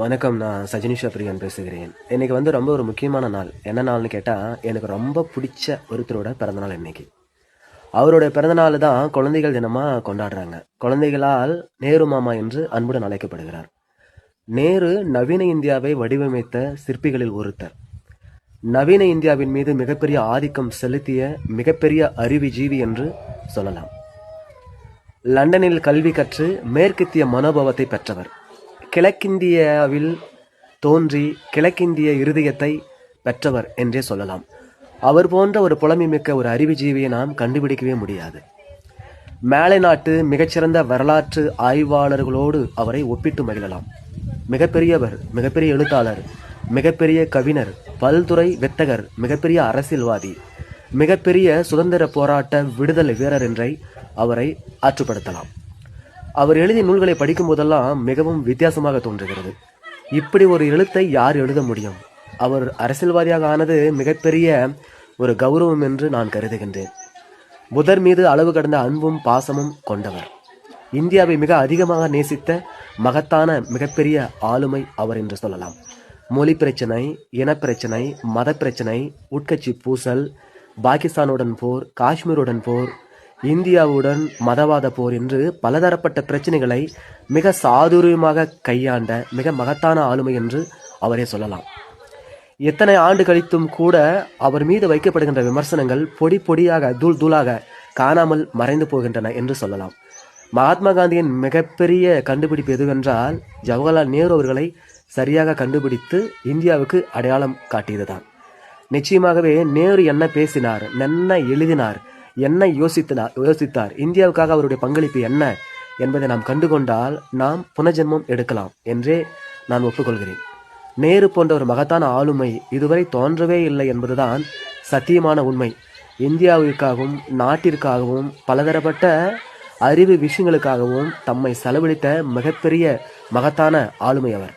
வணக்கம். நான் சஜினிஷா பிரியன் பேசுகிறேன். இன்னைக்கு ரொம்ப ஒரு முக்கியமான நாள். என்ன நாள்னு கேட்டால், எனக்கு ரொம்ப பிடிச்ச ஒருத்தரோட பிறந்தநாள் இன்னைக்கு. அவருடைய பிறந்தநாள் தான் குழந்தைகள் தினமாக கொண்டாடுறாங்க. குழந்தைகளால் நேரு மாமா என்று அன்புடன் அழைக்கப்படுகிறார். நேரு நவீன இந்தியாவை வடிவமைத்த சிற்பிகளில் ஒருத்தர். நவீன இந்தியாவின் மீது மிகப்பெரிய ஆதிக்கம் செலுத்திய மிகப்பெரிய அறிவுஜீவி என்று சொல்லலாம். லண்டனில் கல்வி கற்று மேற்கத்திய மனோபாவத்தை பெற்றவர். கிழக்கிந்தியாவில் தோன்றி கிழக்கிந்திய இருதயத்தை பெற்றவர் என்றே சொல்லலாம். அவர் போன்ற ஒரு புலமைமிக்க ஒரு அறிவுஜீவியை நாம் கண்டுபிடிக்கவே முடியாது. மேலை நாட்டு மிகச்சிறந்த வரலாற்று ஆய்வாளர்களோடு அவரை ஒப்பிட்டு மகிழலாம். மிகப்பெரியவர், மிகப்பெரிய எழுத்தாளர், மிகப்பெரிய கவிஞர், பல்துறை வித்தகர், மிகப்பெரிய அரசியல்வாதி, மிகப்பெரிய சுதந்திர போராட்ட விடுதலை வீரர் என்றை அவரை ஆற்றுப்படுத்தலாம். அவர் எழுதிய நூல்களை படிக்கும் போதெல்லாம் மிகவும் வித்தியாசமாக தோன்றுகிறது. இப்படி ஒரு எழுத்தை யார் எழுத முடியும்? அவர் அரசியல்வாதியாக ஆனது மிகப்பெரிய ஒரு கௌரவம் என்று நான் கருதுகின்றேன். புதர் மீது அளவு கடந்த அன்பும் பாசமும் கொண்டவர். இந்தியாவை மிக அதிகமாக நேசித்த மகத்தான மிகப்பெரிய ஆளுமை அவர் என்று சொல்லலாம். மொழி பிரச்சனை, இனப்பிரச்சனை, மத பிரச்சனை, உட்கட்சி பூசல், பாகிஸ்தானுடன் போர், காஷ்மீருடன் போர், இந்தியாவுடன் மதவாத போர் என்று பலதரப்பட்ட பிரச்சனைகளை மிக சாதுரியமாக கையாண்ட மிக மகத்தான ஆளுமை என்று அவரே சொல்லலாம். எத்தனை ஆண்டு கழித்தும் கூட அவர் மீது வைக்கப்படுகின்ற விமர்சனங்கள் பொடி பொடியாக தூள் தூளாக காணாமல் மறைந்து போகின்றன என்று சொல்லலாம். மகாத்மா காந்தியின் மிகப்பெரிய கண்டுபிடிப்பு எதுவென்றால், ஜவஹர்லால் நேரு அவர்களை சரியாக கண்டுபிடித்து இந்தியாவுக்கு அடையாளம் காட்டியதுதான். நிச்சயமாகவே நேரு என்ன பேசினார், என்ன எழுதினார், என்ன யோசித்தார், இந்தியாவுக்காக அவருடைய பங்களிப்பு என்ன என்பதை நாம் கண்டுகொண்டால் நாம் புனர்ஜென்மம் எடுக்கலாம் என்றே நான் ஒப்புக்கொள்கிறேன். நேரு போன்ற ஒரு மகத்தான ஆளுமை இதுவரை தோன்றவே இல்லை என்பதுதான் சத்தியமான உண்மை. இந்தியாவிற்காகவும் நாட்டிற்காகவும் பலதரப்பட்ட அறிவு விஷயங்களுக்காகவும் தம்மை செலவழித்த மிகப்பெரிய மகத்தான ஆளுமை அவர்.